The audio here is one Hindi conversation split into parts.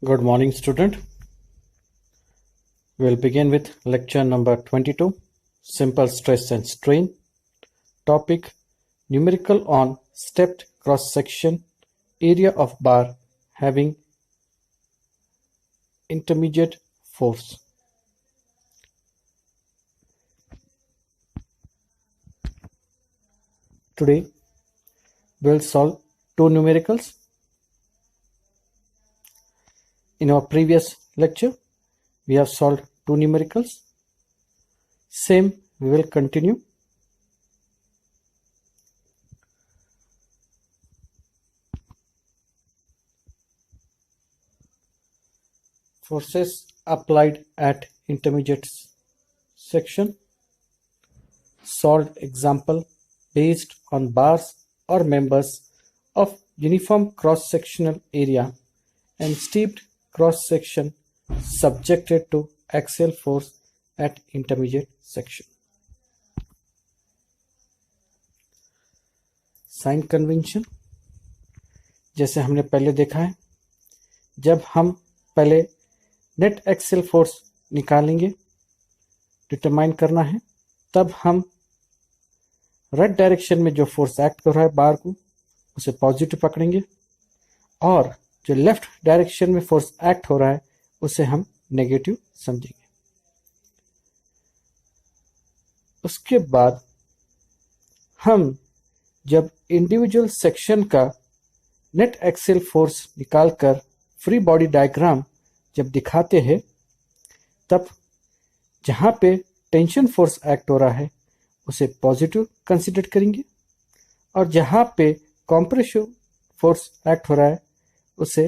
Good morning, student. We'll begin with lecture number 22, Simple Stress and Strain. Topic, numerical on stepped cross-section area of bar having intermediate force. Today, we'll solve two numericals. In our previous lecture, we have solved two numericals. Same, we will continue. Forces applied at intermediate section. Solved example based on bars or members of uniform cross-sectional area and steeped cross-section subjected to axial force at intermediate section. Sign convention जैसे हमने पहले देखा है, जब हम पहले नेट एक्सियल फोर्स निकालेंगे, डिटरमाइन करना है, तब हम राइट डायरेक्शन में जो फोर्स एक्ट कर रहा है बार को, उसे पॉजिटिव पकड़ेंगे और जो लेफ्ट डायरेक्शन में फोर्स एक्ट हो रहा है उसे हम नेगेटिव समझेंगे। उसके बाद हम जब इंडिविजुअल सेक्शन का नेट एक्सियल फोर्स निकालकर फ्री बॉडी डायग्राम जब दिखाते हैं, तब जहां पे टेंशन फोर्स एक्ट हो रहा है उसे पॉजिटिव कंसीडर करेंगे और जहां पे कंप्रेसिव फोर्स एक्ट हो रहा है उसे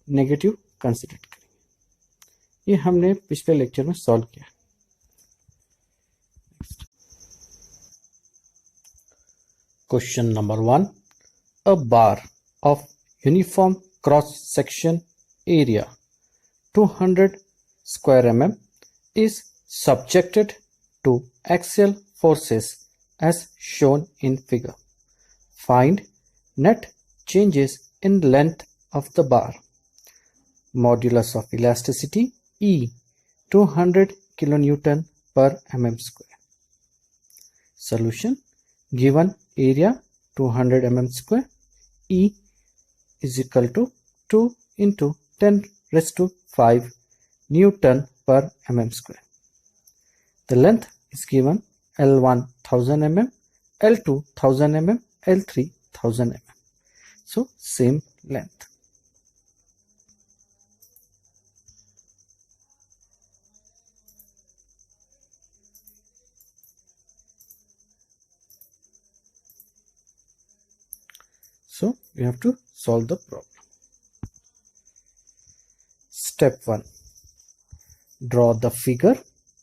नेगेटिव कंसीडर करेंगे। ये हमने पिछले लेक्चर में सॉल्व किया। Question number 1, a bar of uniform cross section area 200 square mm is subjected to axial forces as shown in figure. Find net changes in length of the bar. Modulus of elasticity E 200 kilonewton per mm square. Solution, given area 200 mm square, E is equal to 2 into 10 raised to 5 Newton per mm square. The length is given L1 1000 mm, L2 1000 mm, L3 1000 mm. So same length. So we have to solve the problem. Step 1. Draw the figure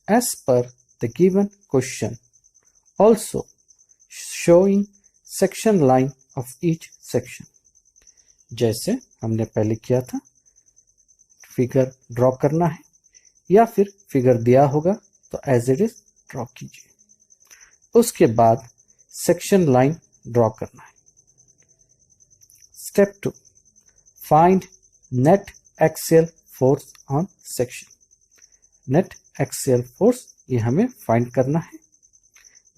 as per the given question, also showing section line of each section. जैसे हमने पहले किया था, फिगर ड्रॉ करना है या फिर फिगर दिया होगा तो एज इट इज ड्रॉ कीजिए। उसके बाद सेक्शन लाइन ड्रॉ करना है। Step 2. Find net axial force on section. Net axial force ये हमें फाइंड करना है।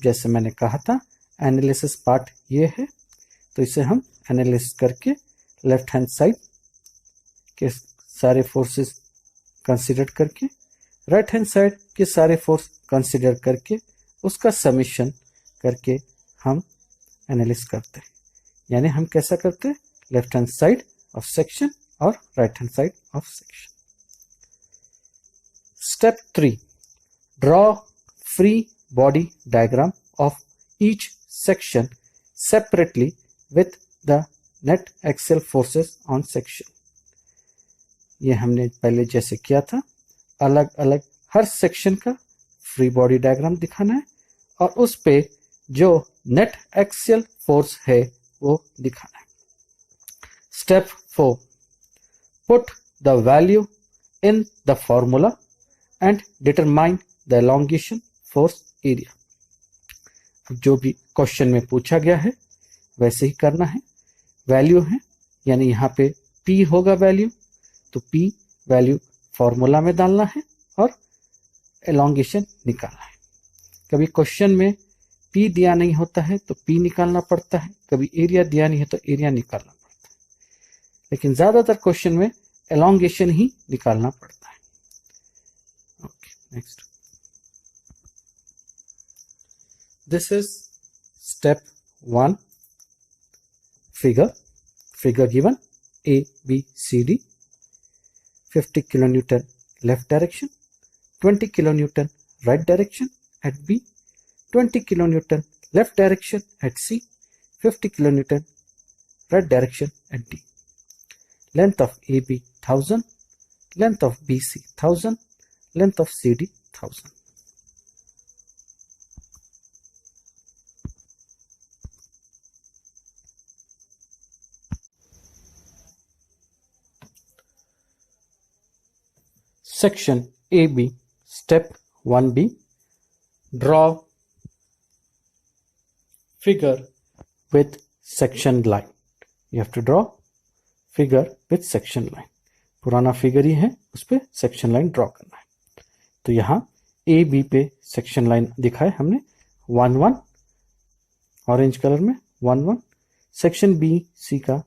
जैसे मैंने कहा था, एनालिसिस पार्ट ये है, तो इसे हम एनालिसिस करके लेफ्ट हैंड साइड के सारे फोर्सेस कंसीडर करके, राइट हैंड साइड के सारे फोर्स कंसीडर करके, उसका समीशन करके हम एनालिसिस करते हैं। यानी हम कैसा करते हैं, left hand side of section और right hand side of section. Step 3. Draw free body diagram of each section separately with the net axial forces on section. ये हमने पहले जैसे किया था, अलग अलग हर सेक्शन का फ्री बॉडी डायग्राम दिखाना है और उस पे जो नेट एक्सियल फोर्स है वो दिखाना है। Step 4. Put the value in the formula and determine the elongation force area. जो भी क्वेश्चन में पूछा गया है वैसे ही करना है। वैल्यू है, यानी यहाँ पे P होगा वैल्यू, तो P वैल्यू फॉर्मूला में डालना है और एलोंगेशन निकालना है। कभी क्वेश्चन में P दिया नहीं होता है तो P निकालना पड़ता है, कभी एरिया दिया नहीं है तो एरिया निकालना पड़ता है, लेकिन ज़्यादातर क्वेश्चन में एलोंगेशन ही निकालना पड़ता है। Okay, next, this is step 1 figure given A B C D, 50 kilonewton left direction, 20 kilonewton right direction at B, 20 kilonewton left direction at C, 50 kilonewton right direction at D. Length of AB 1000, length of BC 1000, length of CD 1000. Section AB, step 1B, draw figure with section line. You have to draw figure with section line. पुराना फिगर ही है, उस पर सेक्शन लाइन ड्रॉ करना है। तो यहाँ ए बी पे सेक्शन लाइन दिखा है हमने 1 1 ऑरेंज कलर में 1 1, सेक्शन बी सी का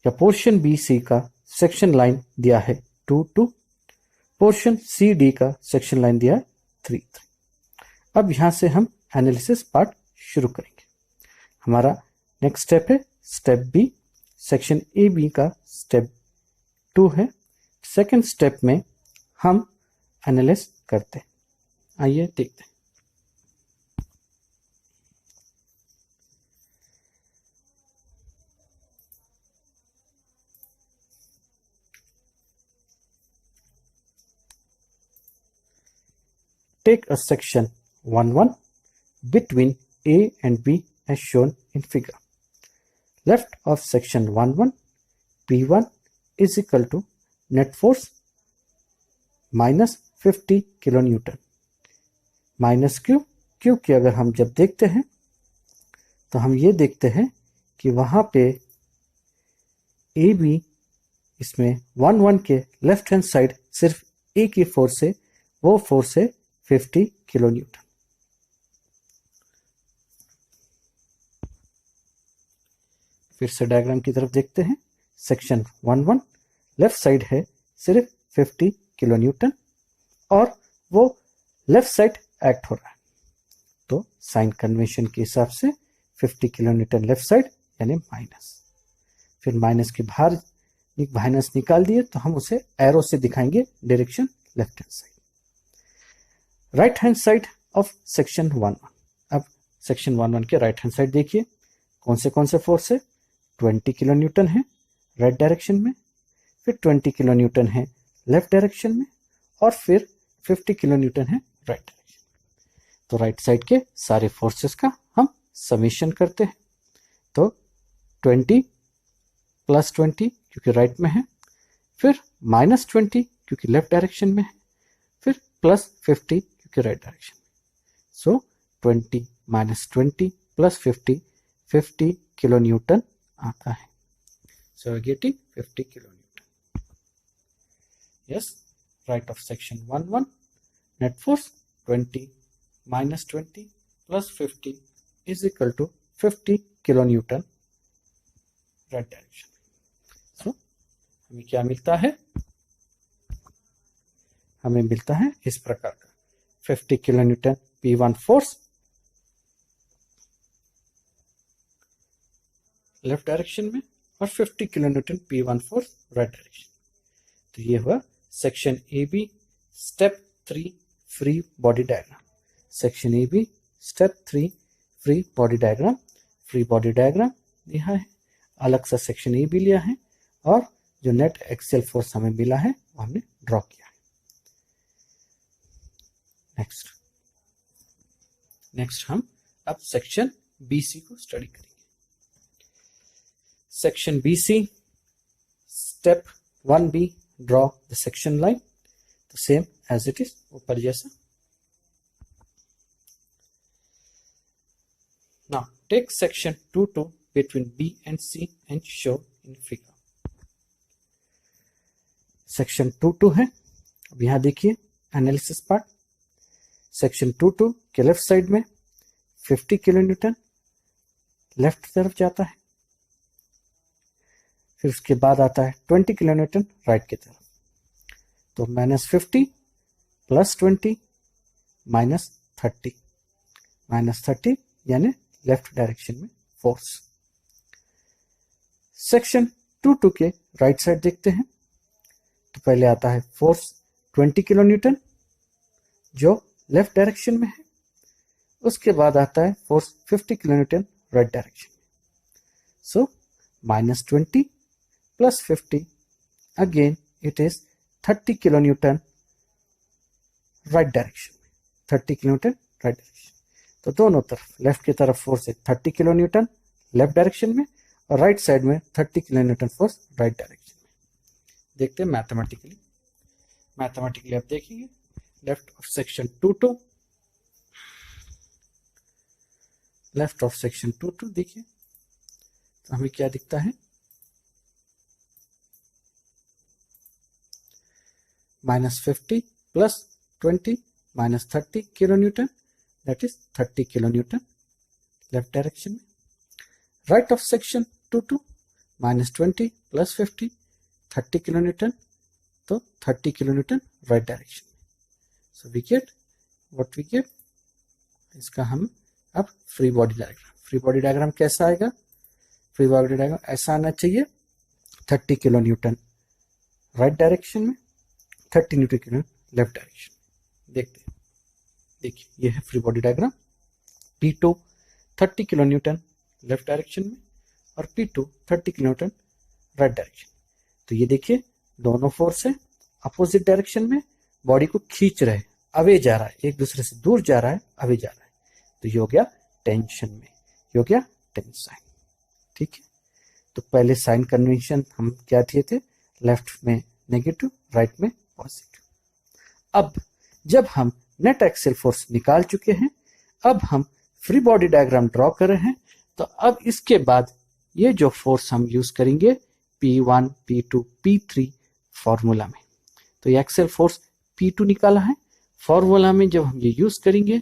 या पोर्शन बी सी का सेक्शन लाइन दिया है 2 2, पोर्शन सी डी का सेक्शन लाइन दिया है 3 3। अब यहां से हम एनालिसिस पार्ट शुरू करेंगे। हमारा नेक्स्ट स्टेप है step B, section A B का स्टेप 2 है। सेकंड स्टेप में हम एनालिसिस करते हैं। आइए देखते हैं। Take a section 1 1 between A and B as shown in figure. Left of section 1 1, P1 is equal to net force minus 50 kilonewton. Minus क्यों? क्योंकि अगर हम जब देखते हैं तो हम ये देखते हैं कि वहां पे ए बी इसमें 1 1 के लेफ्ट हैंड साइड सिर्फ ए की फोर्स है, वो फोर्स है 50 किलोन्यूटन। फिर से डायग्राम की तरफ देखते हैं। सेक्शन 1 1 लेफ्ट साइड है सिर्फ 50 किलोन्यूटन और वो लेफ्ट साइड एक्ट हो रहा है, तो साइन कन्वेंशन के हिसाब से 50 किलोन्यूटन लेफ्ट साइड यानी माइनस। फिर माइनस के बाहर माइनस निकाल दिए तो हम उसे एरो से दिखाएंगे direction left hand side. Right hand side of section 1 1। अब सेक्शन 1 1 के राइट हैंड साइड देखिए कौन से फोर्स है। 20 किलो न्यूटन है राइट डायरेक्शन में, फिर 20 किलो न्यूटन है लेफ्ट डायरेक्शन में, और फिर 50 किलो न्यूटन है राइट डायरेक्शन। तो राइट साइड के सारे फोर्सेस का हम समेशन करते हैं। तो 20 प्लस 20 क्योंकि राइट में है, फिर माइनस 20 क्योंकि लेफ्ट डायरेक्शन में है, फिर प्लस 50 क्योंकि राइट डायरेक्शन में। सो 20 माइनस 20 प्लस 50 किलो न्यूटन आता है। So we're getting 50 kilonewton. Yes, right of section 1 1 net force 20 minus 20 plus 50 is equal to 50 kilonewton right direction. So हमें क्या मिलता है? हमें मिलता है इस प्रकार का 50 kilonewton P1 force left direction में और 50 kilonewton P1 force right direction. तो ये हुआ section A B step 3 free body diagram. Section A B step 3 free body diagram. Free body diagram लिया है, अलग सा सेक्शन ए बी लिया है, और जो नेट एक्सियल फोर्स हमें मिला है वो हमने ड्रॉ किया है। नेक्स्ट हम अब सेक्शन बी सी को स्टडी करेंगे। Section BC, step 1B, draw the section line, the same as it is ऊपर जैसा। Now take section 2 2 between B and C and show in figure. Section 2.2 है। अब यहाँ देखिए एनालिसिस पार्ट। सेक्शन 2.2 के लेफ्ट साइड में 50 किलो न्यूटन लेफ्ट तरफ जाता है, फिर उसके बाद आता है 20 किलो न्यूटन राइट की तरफ। तो -50 + 20 -30 यानी लेफ्ट डायरेक्शन में फोर्स। सेक्शन 2.2 के राइट साइड देखते हैं। तो पहले आता है फोर्स 20 किलो न्यूटन जो लेफ्ट डायरेक्शन में है, उसके बाद आता है force 50 kilo newton right direction में। सो -20 + 50 again it is 30 kilo newton right direction में, 30 किलो न्यूटन राइट डायरेक्शन। तो दोनों तरफ लेफ्ट की तरफ फोर्स है 30 किलो न्यूटन लेफ्ट डायरेक्शन में और राइट साइड में 30 kilo Newton force right direction में। देखते हैं मैथमेटिकली आप देखेंगे left of section 2.2, left of section 2.2 देखिए तो हमें क्या दिखता है, -50 + 20 -30 kilo newton, that is 30 kilo newton left direction में। Right of section 2.2 -20 + 50 30 kilo newton, तो 30 किलो न्यूटन राइट डायरेक्शन में। So we get what we get, इसका हम अब फ्री बॉडी डायग्राम कैसा आएगा, फ्री बॉडी डायग्राम ऐसा आना चाहिए, 30 किलो न्यूटन राइट डायरेक्शन में, 30 किलो लेफ्ट डायरेक्शन में। देखते हैं, देखिए ये है free body diagram. P2 30 kilo newton left direction में और P2 30 kilo newton right direction. तो ये देखिए दोनों फोर्स है अपोजिट डायरेक्शन में, बॉडी को खींच रहे हैं, अवे जा रहा है, एक दूसरे से दूर जा रहा है, अवे जा रहा है। तो ये हो गया टेंशन में, ये हो गया टेंसाइन। ठीक है, तो पहले साइन कन्वेंशन हम क्या दिए थे, लेफ्ट में नेगेटिव राइट में पॉजिटिव। अब जब हम नेट एक्सियल फोर्स निकाल चुके हैं, अब हम फ्री बॉडी डायग्राम ड्रॉ कर रहे हैं। तो अब इसके बाद ये जो फोर्स हम यूज करेंगे P1 P2 P3 फॉर्मूला में, तो ये एक्सियल फोर्स P2 निकाला है, फॉर्मूला में जब हम ये यूज करेंगे,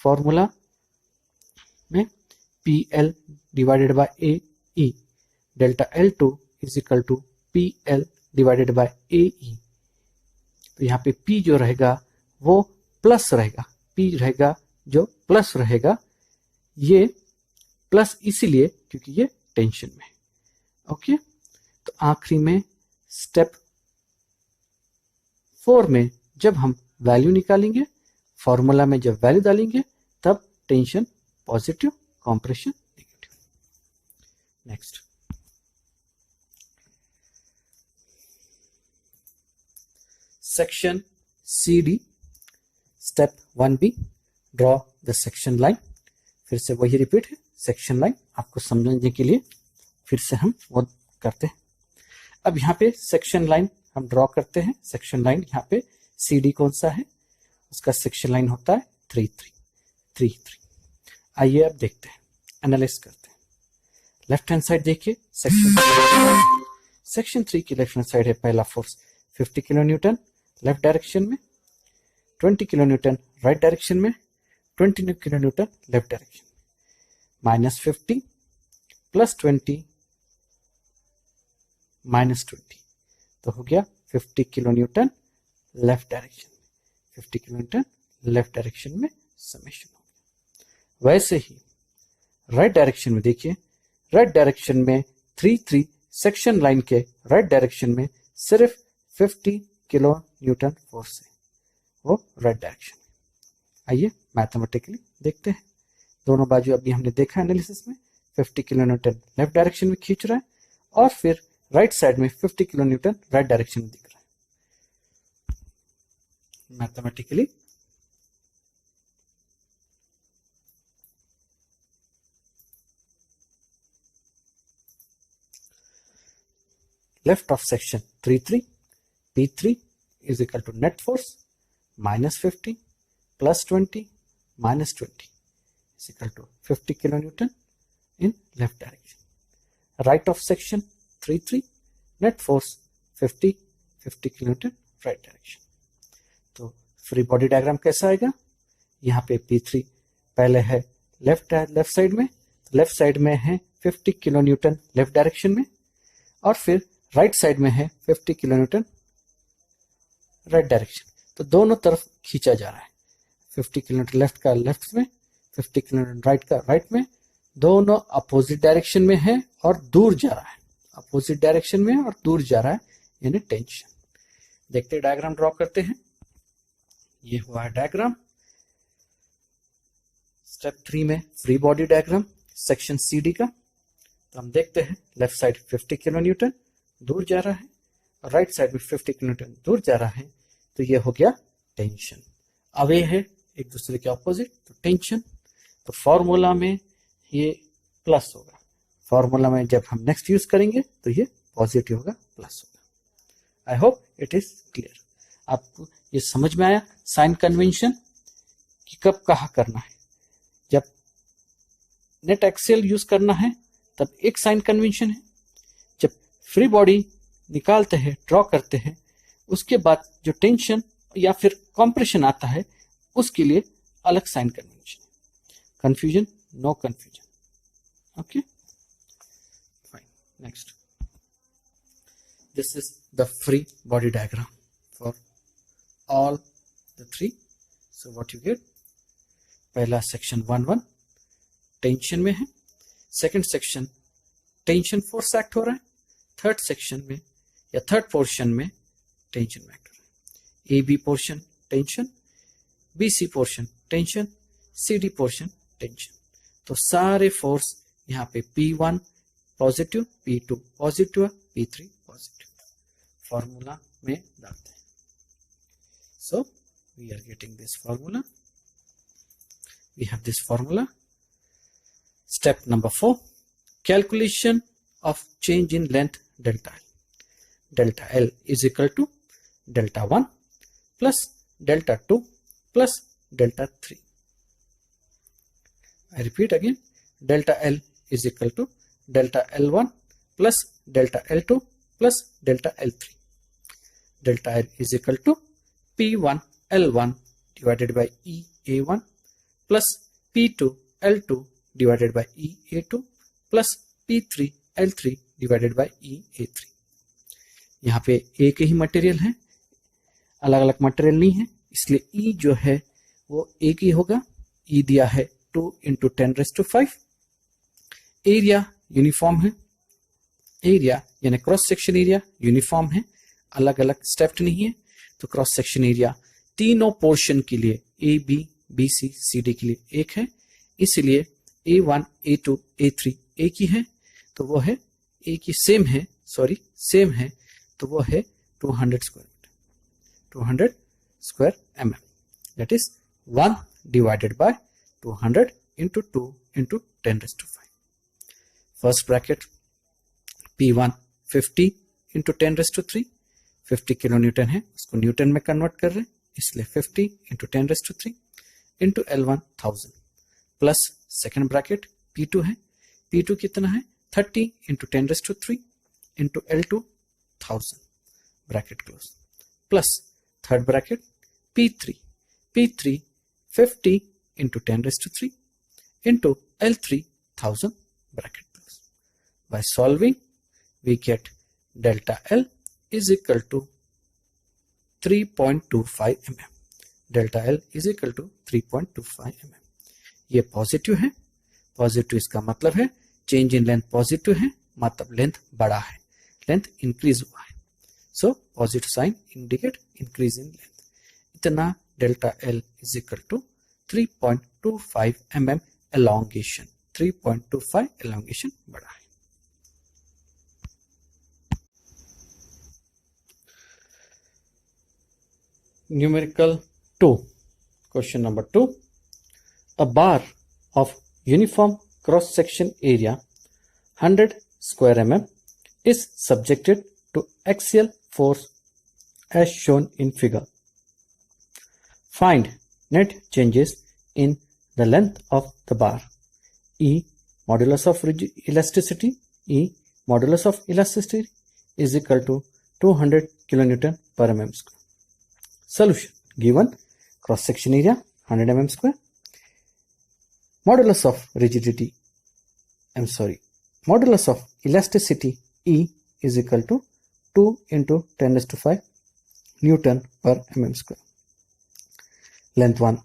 फॉर्मूला में PL divided by AE, delta L2 is equal to PL divided by AE। तो यहाँ पे P जो रहेगा वो प्लस रहेगा, P रहेगा जो प्लस रहेगा, ये प्लस इसीलिए क्योंकि ये टेंशन में है। ओके, तो आखिरी में स्टेप 4 में जब हम वैल्यू निकालेंगे, फॉर्मूला में जब वैल्यू डालेंगे, तब tension positive, compression negative. Next, section CD step 1B, draw the section line. फिर से वही रिपीट है, सेक्शन लाइन आपको समझने के लिए फिर से हम वो करते हैं। अब यहाँ पे सेक्शन लाइन हम ड्रॉ करते हैं। सेक्शन लाइन यहाँ पे CD कौन सा है, उसका सेक्शन लाइन होता है 3 3। आइए अब देखते हैं, एनालाइज करते हैं। लेफ्ट हैंड साइड देखिए, सेक्शन 3 की लेफ्ट हैंड साइड है पहला force 50 kilo newton left direction में, 20 किलो न्यूटन राइट डायरेक्शन में, 20 किलो न्यूटन लेफ्ट डायरेक्शन में। -50 + 20 -20, तो हो गया 50 किलो न्यूटन लेफ्ट डायरेक्शन में, 50 किलो न्यूटन लेफ्ट डायरेक्शन में समेशन हो गया। वैसे ही राइट डायरेक्शन में देखिए, राइट डायरेक्शन में 3 सेक्शन लाइन के राइट डायरेक्शन में सिर्फ 50 किलो न्यूटन फोर्स है, वो राइट डायरेक्शन में। आइए मैथमेटिकली देखते हैं, दोनों बाजू अभी हमने देखा एनालिसिस में, 50 किलो न्यूटन लेफ्ट डायरेक्शन में खींच रहा है और फिर राइट साइड में 50 किलो न्यूटन राइट डायरेक्शन में दिख रहा है। Mathematically left of section 3 P3 is equal to net force -50 + 20 -20 is equal to 50 kilonewton in left direction. Right of section 3 net force 50 50 kilometre right direction. तो फ्री बॉडी डायग्राम कैसा आएगा, यहाँ पे P3 पहले है लेफ्ट साइड में, लेफ्ट साइड में है 50 किलो न्यूटन लेफ्ट डायरेक्शन में, और फिर राइट साइड में है 50 किलो न्यूटन राइट डायरेक्शन। तो दोनों तरफ खींचा जा रहा है, 50 किलोमीटर लेफ्ट का लेफ्ट में, 50 किलोमीटर राइट का राइट में, दोनों अपोजिट डायरेक्शन में है और दूर जा रहा है, अपोजिट डायरेक्शन में और दूर जा रहा है, यानी टेंशन। देखते हैं डायग्राम ड्रॉ करते हैं। ये हुआ है डायग्राम। स्टेप 3 में free body diagram section CD का। तो हम देखते हैं लेफ्ट साइड 50 किलो न्यूटन दूर जा रहा है और राइट साइड में 50 किलो न्यूटन दूर जा रहा है। तो ये हो गया टेंशन, अवे है एक दूसरे के ऑपोजिट, तो टेंशन। तो फॉर्मूला में ये प्लस होगा, फॉर्मूला में जब हम नेक्स्ट यूज करेंगे तो ये पॉजिटिव होगा, प्लस होगा। I hope it is clear. आपको ये समझ में आया साइन कन्वेंशन कि कब कहाँ करना है। जब नेट एक्सेल यूज करना है तब एक साइन कन्वेंशन है, जब फ्री बॉडी निकालते हैं ड्रॉ करते हैं उसके बाद जो टेंशन या फिर कॉम्प्रेशन आता है उसके लिए अलग साइन कन्वेंशन है। Confusion? No confusion. Okay fine. Next, this is the free body diagram for all the three. So what you get, पहला सेक्शन 1-1 टेंशन में है, second section tension force act हो रहा है, थर्ड सेक्शन में या थर्ड पोर्शन में टेंशन एक्ट हो रहा है। AB portion tension, BC portion tension, CD portion tension. तो सारे फोर्स यहाँ पे P1 positive, P2 positive, P3 positive formula में डालते हैं। So we are getting this formula. We have this formula. Step number 4, calculation of change in length delta L. Delta L is equal to delta 1 plus delta 2 plus delta 3. I repeat again, delta L is equal to delta L1 plus delta L2 plus delta L3. Delta L is equal to P1 L1 divided by EA1 plus P2 L2 divided by EA2 plus P3 L3 divided by EA3। यहाँ पे एक ही मटेरियल है, अलग अलग मटेरियल नहीं है, इसलिए E जो है वो एक ही होगा। E दिया है 2 × 10⁵। एरिया यूनिफॉर्म है, एरिया यानी क्रॉस सेक्शन एरिया यूनिफॉर्म है, अलग अलग स्टेप्ड नहीं है। तो क्रॉस सेक्शन एरिया तीनों पोर्शन के लिए AB, BC, CD के लिए एक है, इसलिए A1, A2, A3 एक ही है, तो वो है एक ही सेम है, तो वो है 200 square metre, 200 square mm, that is 1 divided by 200 × 2 × 10⁵। First bracket P1 50 × 10⁵, 50 kilo newton है, उसको न्यूटन में कन्वर्ट कर रहे हैं, इसलिए 50 × 10⁵ into L1 1000 plus second bracket P2 है, P2 कितना है 30 × 10⁵ into L2 1000 bracket close, plus third bracket P3 50 × 10⁵ into L3 1000 bracket close. By solving we get delta L is equal to 3.25 mm. Delta L is equal to 3.25 mm. ये पॉजिटिव है, पॉजिटिव इसका मतलब है चेंज इन लेंथ पॉजिटिव है, मतलब लेंथ बड़ा है, लेंथ इंक्रीज हुआ है। So positive sign indicate increase in length. इतना delta L is equal to 3.25 mm elongation, 3.25 elongation बड़ा है। Numerical 2, question number 2, a bar of uniform cross section area 100 square mm is subjected to axial force as shown in figure. Find net changes in the length of the bar. E modulus of elasticity, E modulus of elasticity is equal to 200 kilonewton per mm square. Solution given cross section area 100 mm square. Modulus of rigidity, modulus of elasticity E is equal to 2 into 10 raised to 5 Newton per mm square. Length 1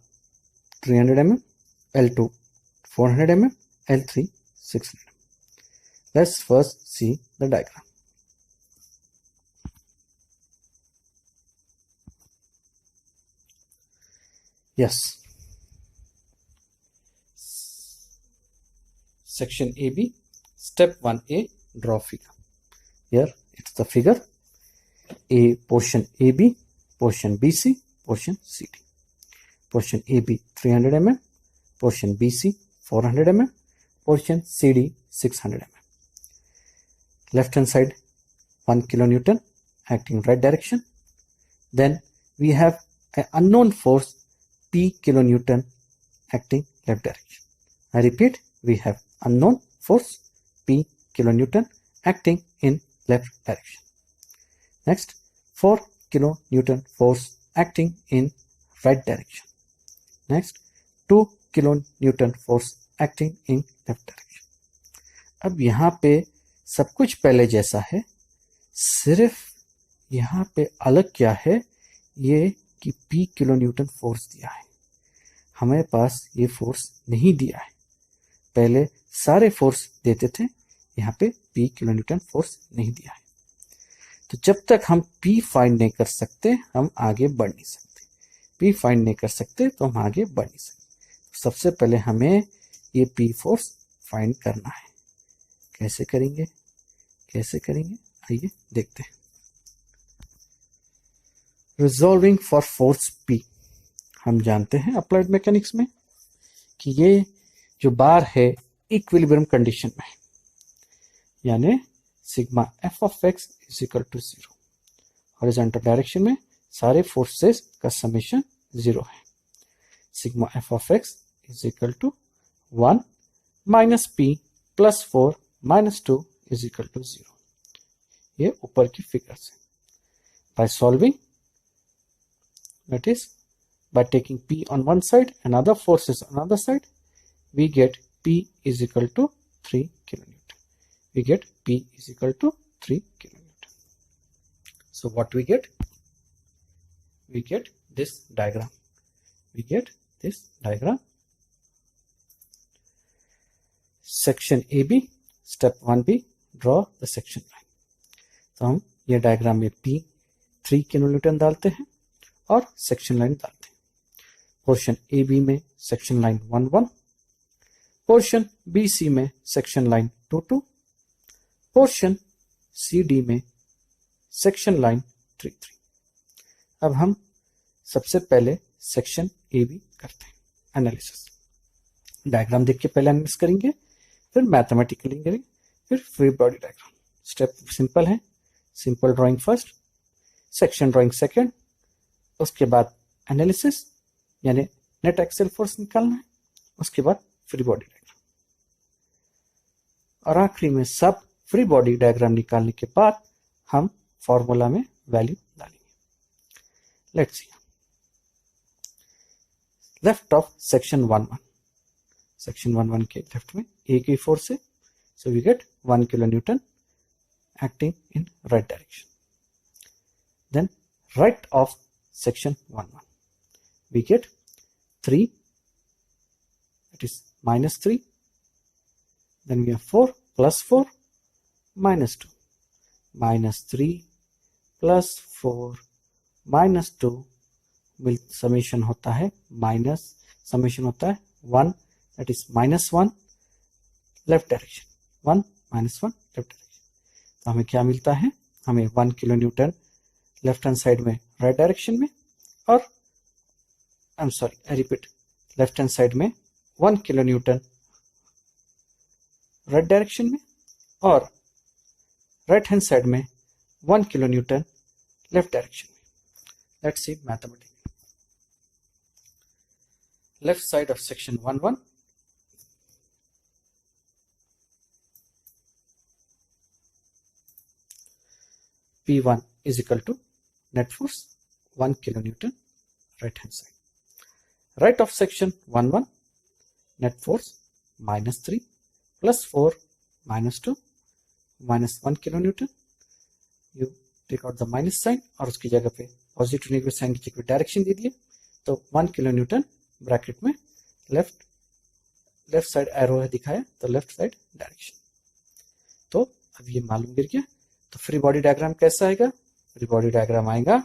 300 mm, L2 400 mm, L3 600 mm. Let's first see the diagram. Yes. Section AB, step 1A, draw figure. Here it's the figure. A portion AB, portion BC, portion CD. Portion AB 300 mm, portion BC 400 mm, portion CD 600 mm. Left hand side 1 kilonewton acting right direction. Then we have an unknown force P kilonewton acting left direction. I repeat, we have unknown force P kilonewton acting in left direction. Next, 4 kilonewton force acting in right direction. Next, 2 kilonewton force acting in left direction. अब यहाँ पे सब कुछ पहले जैसा है, सिर्फ यहाँ पे अलग क्या है, ये कि P किलोन्यूटन फोर्स दिया है, हमारे पास ये फोर्स नहीं दिया है. पहले सारे फोर्स देते थे, यहाँ पे P किलोन्यूटन फोर्स नहीं दिया है. तो जब तक हम P फाइंड नहीं कर सकते, हम आगे बढ़ नहीं सकते. P फाइंड नहीं कर सकते तो हम आगे बढ़ नहीं सकते. सबसे पहले हमें ये P फोर्स फाइंड करना है. कैसे करेंगे? आइए देखते हैं. Resolving for force P. हम जानते हैं अप्लाइड मैकेनिक्स में कि ये जो बार है इक्विलिब्रियम कंडीशन में, यानी sigma F of x is equal to 0. Horizontal direction में सारे फोर्सेस का समेशन 0 है. Sigma F of x is equal to 1 minus P plus 4 minus 2 is equal to 0. ये ऊपर की फिगर से. By solving, that is by taking P on one side and other forces on other side, we get P is equal to 3 kilonewton. So what we get? We get this diagram. Section AB, step 1B, draw the section line. तो हम ये डायग्राम में P 3 किलोन्यूटन डालते हैं और सेक्शन लाइन डालते हैं. पोर्शन ए बी में section line 1-1, portion B C में section line 2-2, portion C D में सेक्शन लाइन 3-3. अब हम सबसे पहले सेक्शन ए बी करते हैं. एनालिसिस, डायग्राम देख के पहले एनालिसिस करेंगे, फिर मैथमेटिकली करेंगे, फिर free body diagram. Step simple है. Simple drawing first, section drawing second, उसके बाद एनालिसिस यानी नेट एक्सेल फोर्स निकालना है, उसके बाद फ्री बॉडी डायग्राम, और आखिरी में सब फ्री बॉडी डायग्राम निकालने के बाद हम फॉर्मूला में वैल्यू डालेंगे. Let's see. Left of section 1-1, section 1-1 के लेफ्ट में ए की फोर्स है, so we get 1 kilonewton acting in right direction. Then right of section 1-1, we get 3, that is minus 3. Then we have 4 plus 4 minus 2. Minus 3 plus 4 minus 2 will summation होता है 1, that is minus 1 left direction. 1 minus 1 left direction. तो हमें क्या मिलता है? हमें 1 किलोन्यूटन लेफ्ट हैंड साइड में राइट डायरेक्शन में, और लेफ्ट हैंड साइड में 1 किलोन्यूटन राइट डायरेक्शन में, और राइट हैंड साइड में 1 किलोन्यूटन लेफ्ट डायरेक्शन में. Let's see mathematically. Left side of section 1-1, P1 is equal to net force 1 kilonewton right hand side. Right of section 1 net force -3 plus 4 -2 -1 kilonewton. You take out the minus sign और उसकी जगह पे पॉजिटिव नेगेटिव साइन की जगह डायरेक्शन दे दिए, तो 1 kilonewton ब्रैकेट में लेफ्ट साइड एरो है दिखाया, तो लेफ्ट साइड डायरेक्शन. तो अब ये मालूम गिर गया. तो फ्री बॉडी डायग्राम कैसा आएगा? फ्री बॉडी डायग्राम आएगा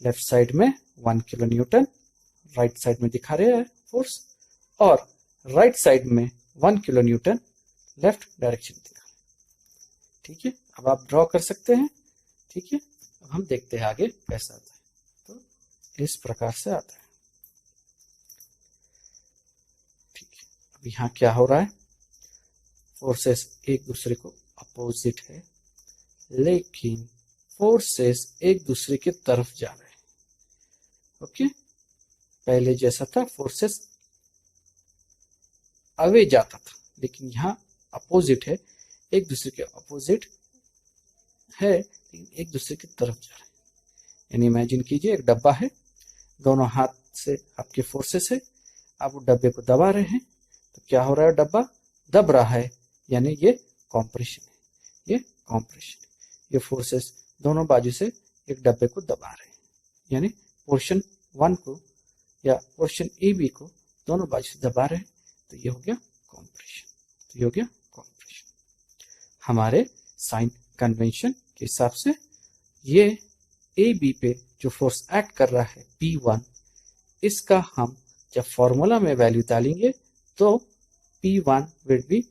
लेफ्ट साइड में 1 kilonewton, राइट साइड में दिखा रहे हैं फोर्स, और राइट साइड में 1 kilonewton लेफ्ट डायरेक्शन दिखा रहे हैं. ठीक है, अब आप ड्रॉ कर सकते हैं. ठीक है, अब हम देखते हैं आगे कैसा आता है. तो इस प्रकार से आता है. ठीक है, अब यहाँ क्या हो रहा है? फोर्सेस एक दूसरे को अपोजिट है, लेकिन फोर्सेस एक दूसरे की तरफ जा रहे हैं. ओके, पहले जैसा था फोर्सेस अवे जाता था, लेकिन यहाँ अपोजिट है, एक दूसरे के अपोजिट है लेकिन एक दूसरे की तरफ जा रहे हैं. यानी इमेजिन कीजिए एक डब्बा है, दोनों हाथ से आपके फोर्सेस है, आप वो डब्बे को दबा रहे हैं, तो क्या हो रहा है? डब्बा दब रहा है, यानी ये कॉम्प्रेशन है. ये कॉम्प्रेशन है. ये फोर्सेस दोनों बाजू से एक डब्बे को दबा रहे हैं, यानी पोर्शन 1 को या पोर्शन ए बी को दोनों बाजू से दबा रहे हैं, तो ये हो गया कॉम्प्रेशन. तो ये हो गया कॉम्प्रेशन. हमारे साइन कन्वेंशन के हिसाब से ये ए बी पे जो फोर्स एक्ट कर रहा है P1, इसका हम जब फॉर्मूला में वैल्यू डालेंगे तो P1 will be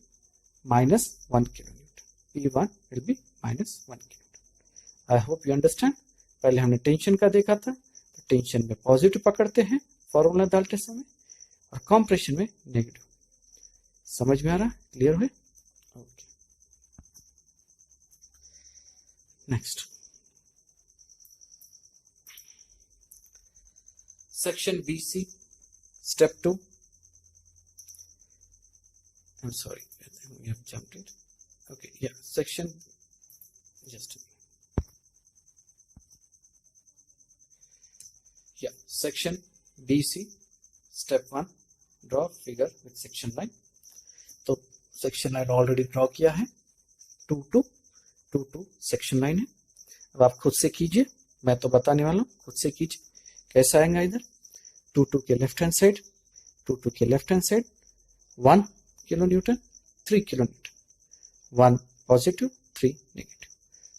-1 kilonewton. P1 will be -1 kilonewton. I hope you understand. पहले हमने टेंशन का देखा था, तो टेंशन में पॉजिटिव पकड़ते हैं फॉर्मूला डालते समय, और कॉम्प्रेशन में नेगेटिव. समझ में आ रहा? क्लियर हुए? Okay, next section BC step 2. I'm sorry, we have jumped it. Okay, yeah, section, just a minute. Yeah, section BC step 1, draw figure with section line. तो सेक्शन लाइन ऑलरेडी ड्रॉ किया है, 2 to सेक्शन लाइन है. अब आप खुद से कीजिए, मैं तो बताने वाला हूँ, खुद से कीजिए. कैसा आएगा? इधर 2 के लेफ्ट हैंड साइड, 2 के left hand side 1 kilonewton, 3 kilonewton, 1 positive, 3 negative.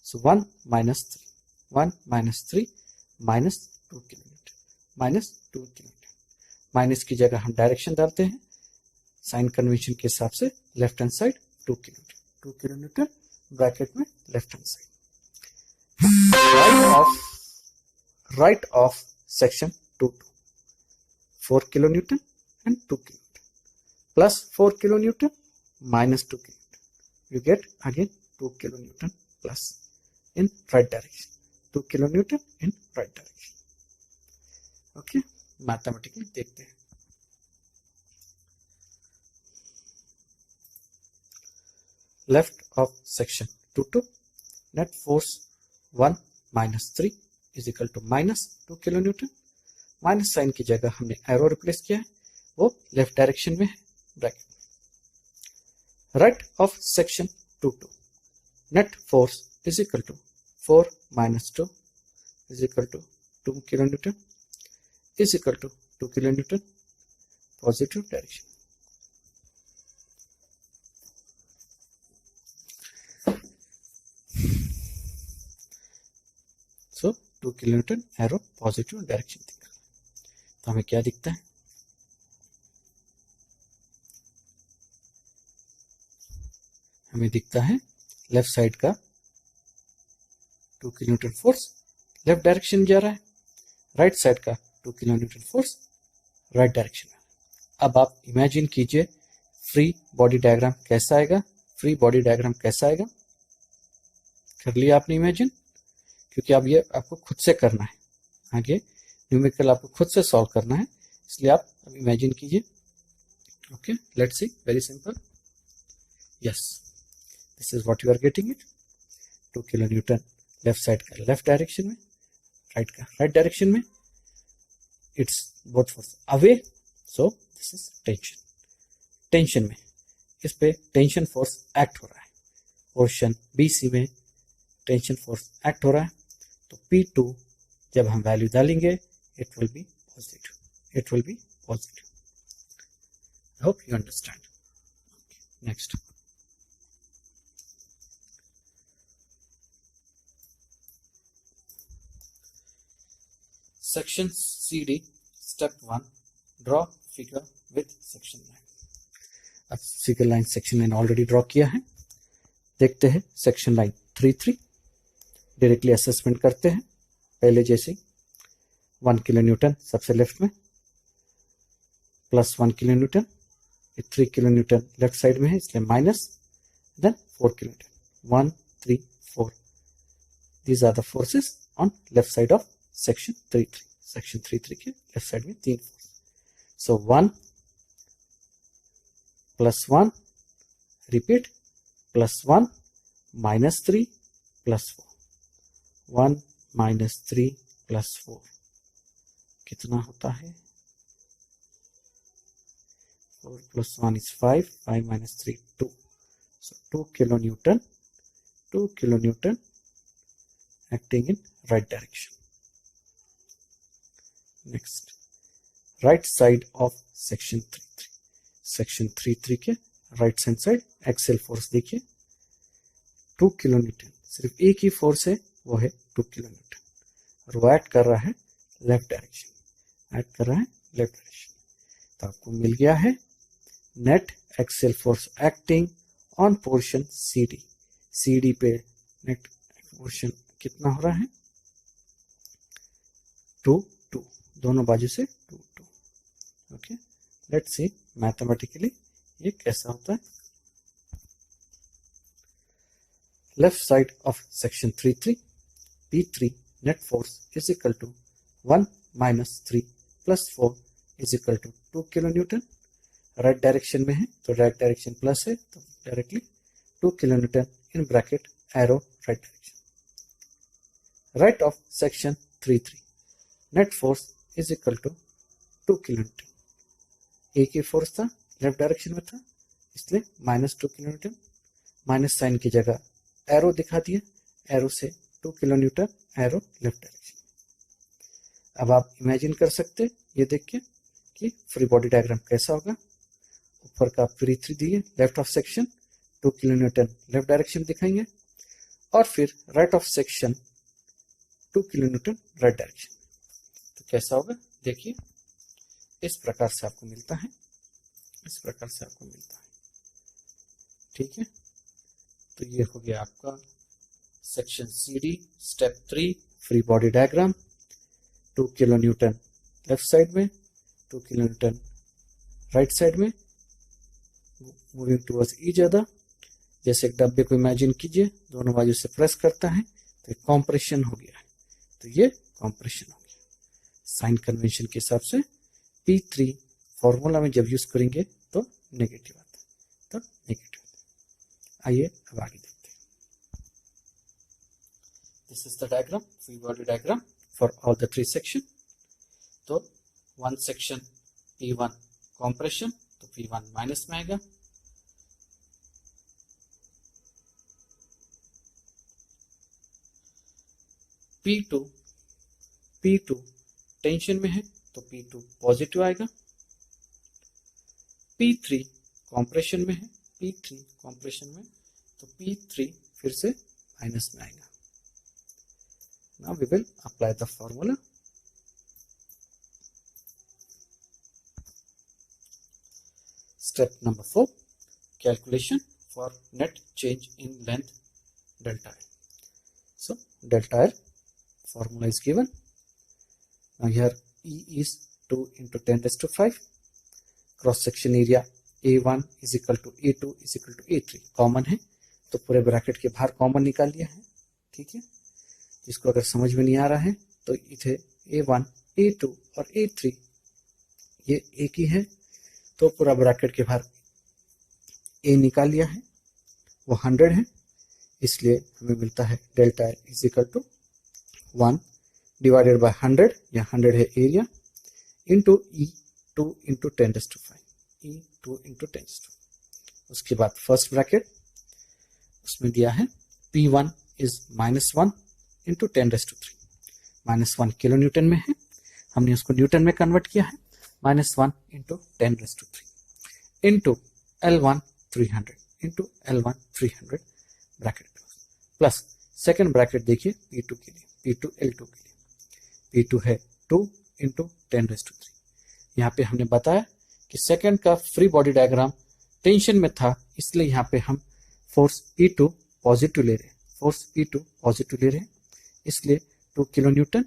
So 1 minus 3, 1 minus 3 minus 2 kilonewton, minus 2 kilonewton. Minus की जगह हम डायरेक्शन डालते हैं साइन कन्वेंशन के हिसाब से. Left hand side 2 kilonewton, 2 kilonewton bracket में left hand side. Right of section 2 to 4 kilonewton and 2 kilonewton plus 4 kilonewton minus 2 kilonewton. You get again 2 kilonewton plus in right direction. 2 kilonewton in right direction. Okay, mathematically देखते हैं. Left of section 2 to net force 1 minus 3 is equal to minus 2 kilonewton. Minus sign की जगह हमने एरो रिप्लेस किया है, वो लेफ्ट डायरेक्शन में है ब्रैकेट में. Right of section 2 to net force is equal to 4 minus 2 is equal to 2 kilonewton is equal to 2 kilonewton positive direction. So 2 kilonewton arrow positive direction दिख रहा है. तो हमें क्या दिखता है? हमें दिखता है लेफ्ट साइड का 2 kilonewton फोर्स लेफ्ट डायरेक्शन जा रहा है, राइट साइड का 2 kilonewton फोर्स राइट डायरेक्शन में. अब आप इमेजिन कीजिए फ्री बॉडी डायग्राम कैसा आएगा. फ्री बॉडी डायग्राम कैसा आएगा? कर लिया आपने इमेजिन? क्योंकि अब ये आपको खुद से करना है, आगे न्यूमेरिकल आपको खुद से सॉल्व करना है, इसलिए आप अब इमेजिन कीजिए. Okay, let's see, very simple. Yes, this is what you are getting it. 2 kilonewton left side का लेफ्ट डायरेक्शन में, राइट डायरेक्शन में it's both force away, so this is tension. Tension में इस पे टेंशन फोर्स एक्ट हो रहा है, पोर्शन BC में टेंशन फोर्स एक्ट हो रहा है, तो P2 जब हम वैल्यू डालेंगे it will be positive, it will be positive. I hope you understand. Next, section CD step 1, draw figure with section line. अब figure line section line already draw किया है, देखते हैं सेक्शन लाइन 3 डायरेक्टली असेसमेंट करते हैं। पहले जैसे 1 किलो न्यूटन सबसे लेफ्ट में, plus 1 kilo newton, 3 kilo newton left side में है इसलिए minus, then 4 kilo newton, 1 3 4, these are the forces on left side of section 3 section 3 के लेफ्ट साइड में 3 force. So 1 plus 1, repeat, plus 1 minus 3 plus 4, 1 minus 3 plus 4 कितना होता है? 4 plus 1 is 5, 5 minus 3 2, so 2 kilo Newton, 2 kilo Newton acting in right direction. Next, right side of section 3 section 3 के right hand side axial force देखिए 2 किलो न्यूटन, सिर्फ एक ही फोर्स है वो है 2 किलो न्यूटन, और वो एक्ट कर रहा है लेफ्ट डायरेक्शन, एक्ट कर रहा है लेफ्ट डायरेक्शन। तो आपको मिल गया है net axial force acting on portion CD पे नेट पोर्शन कितना हो रहा है? 2 2, दोनों बाजू से 2 2। ओके, लेट्स सी मैथमेटिकली ये कैसा होता है। Left side of section 3 P3 net force is equal to 1 minus 3 plus 4 is equal to 2 kilo newton. Right direction में है तो राइट डायरेक्शन प्लस है तो directly 2 kilo newton in bracket arrow right direction. Right of section 3 net force is equal to 2 kilo newton, एक ही फोर्स था लेफ्ट डायरेक्शन में था इसलिए minus 2 kilo Newton, minus sign की जगह एरो दिखा दिया, एरो से 2 kilo Newton, arrow left direction. अब आप इमेजिन कर सकते ये देख के कि फ्री बॉडी डायग्राम कैसा होगा। ऊपर का P3 दिए left of section 2 kilo newton left direction दिखाएंगे, और फिर right of section 2 kilo newton right direction. तो कैसा होगा देखिए, इस प्रकार से आपको मिलता है, इस प्रकार से आपको मिलता है। ठीक है, तो ये हो गया आपका section CD step 3 free body diagram. 2 kilo newton left side में, 2 किलो न्यूटन राइट साइड में, मूविंग टुवर्ड्स ईच अदर। जैसे एक डब्बे को इमेजिन कीजिए, दोनों बाजू से प्रेस करता है तो एक कॉम्प्रेशन हो गया है, तो ये कॉम्प्रेशन हो गया। साइन कन्वेंशन के हिसाब से P3 फॉर्मूला में जब यूज करेंगे तो नेगेटिव आता है, तो नेगेटिव आता है। आइए अब आगे देखते हैं। This is the diagram, free body diagram for all the 3 section. तो 1 सेक्शन P1 कॉम्प्रेशन, तो P1 माइनस में आएगा, P2 टेंशन में है तो P2 पॉजिटिव आएगा, P3 कॉम्प्रेशन में है, P3 कॉम्प्रेशन में तो P3 फिर से माइनस में आएगा। Now we will apply the formula. Step number 4, calculation for net change in length delta L. So delta L formula is given. Now here E is 2 into 10 raised to 5. Cross section area A1 is equal to A2 is equal to A3. Common है तो पूरे ब्रैकेट के बाहर कॉमन निकाल लिया है। ठीक है, जिसको अगर समझ में नहीं आ रहा है तो इथे A1, A2 और A3 ये एक ही है, तो पूरा ब्रैकेट के बाहर A निकाल लिया है, वो 100 है, इसलिए हमें मिलता है delta L is equal to 1 divided by 100, या 100 है area, into E2 into 10⁵, E2 into 10⁵। उसके बाद फर्स्ट ब्रैकेट, उसमें दिया है P1 is -1 into 10⁵, -1 kilo Newton में है, हमने उसको न्यूटन में कन्वर्ट किया है, -1 into 10⁵, into L1 300 into L1 300 bracket plus second bracket देखिए P2 के लिए, P2 L2 के लिए, P2 है 2 इंटू 10⁵। यहाँ पे हमने बताया कि सेकेंड का फ्री बॉडी डायग्राम टेंशन में था, इसलिए यहाँ पे हम फोर्स E2 पॉजिटिव ले रहे हैं, फोर्स E2 पॉजिटिव ले रहे हैं, इसलिए 2 kilo Newton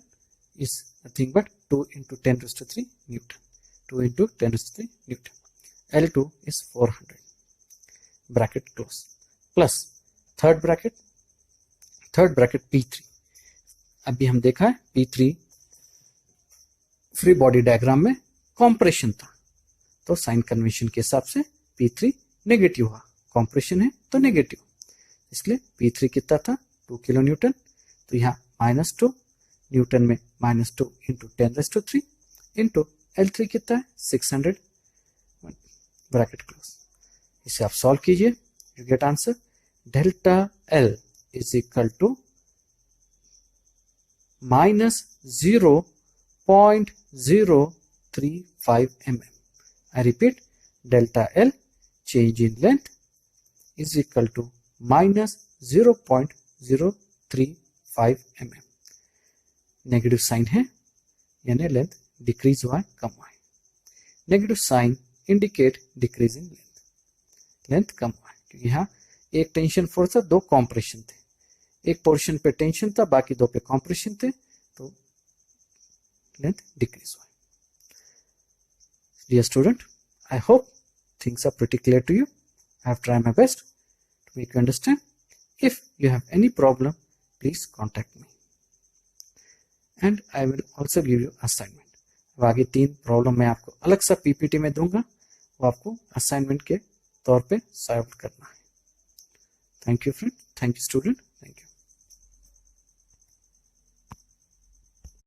is nothing but 2 into 10⁵ Newton, 2 into 10⁵ Newton. L2 is 400 bracket close, plus third bracket P3। अभी हम देखा है P3 फ्री बॉडी डायग्राम में कॉम्प्रेशन था, तो साइन कन्वेंशन के हिसाब से P3 नेगेटिव हुआ, कॉम्प्रेशन है तो नेगेटिव, इसलिए P3 कितना था 2 किलो न्यूटन, तो यहाँ -2 न्यूटन में -2 इंटू 10⁵ इंटू L3 कितना है 600 ब्रैकेट क्लोज। इसे आप सॉल्व कीजिए, you get answer delta L is equal to -0.035 mm। I repeat, delta L change in length is equal to -0.035 mm। Negative sign है यानी लेंथ डिक्रीज हुआ है, कम हुआ है। Negative sign indicate decrease in length कम हुआ है, क्योंकि यहाँ एक टेंशन फोर्स था, 2 कॉम्प्रेशन थे, एक पोर्शन पे टेंशन था, बाकी 2 पे कॉम्प्रेशन थे, तो लेंथ डिक्रीज हुआ है। Dear student, I hope things are pretty clear to you. I have tried my best to make you understand. If you have any problem, please contact me. And I will also give you assignment. अब आगे 3 प्रॉब्लम मैं आपको अलग सा PPT में दूंगा, वो आपको असाइनमेंट के तौर पे सॉल्व करना है। Thank you friend, thank you student.